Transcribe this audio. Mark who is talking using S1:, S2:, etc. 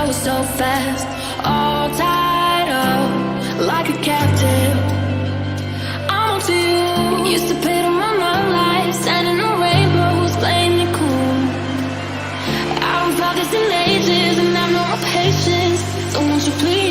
S1: goes so fast, all tied up like a captive. I'm on to you. Used to pay to my life, standing on rainbows, playing it cool. I haven't felt this in ages, and I've no more patience. So won't you please?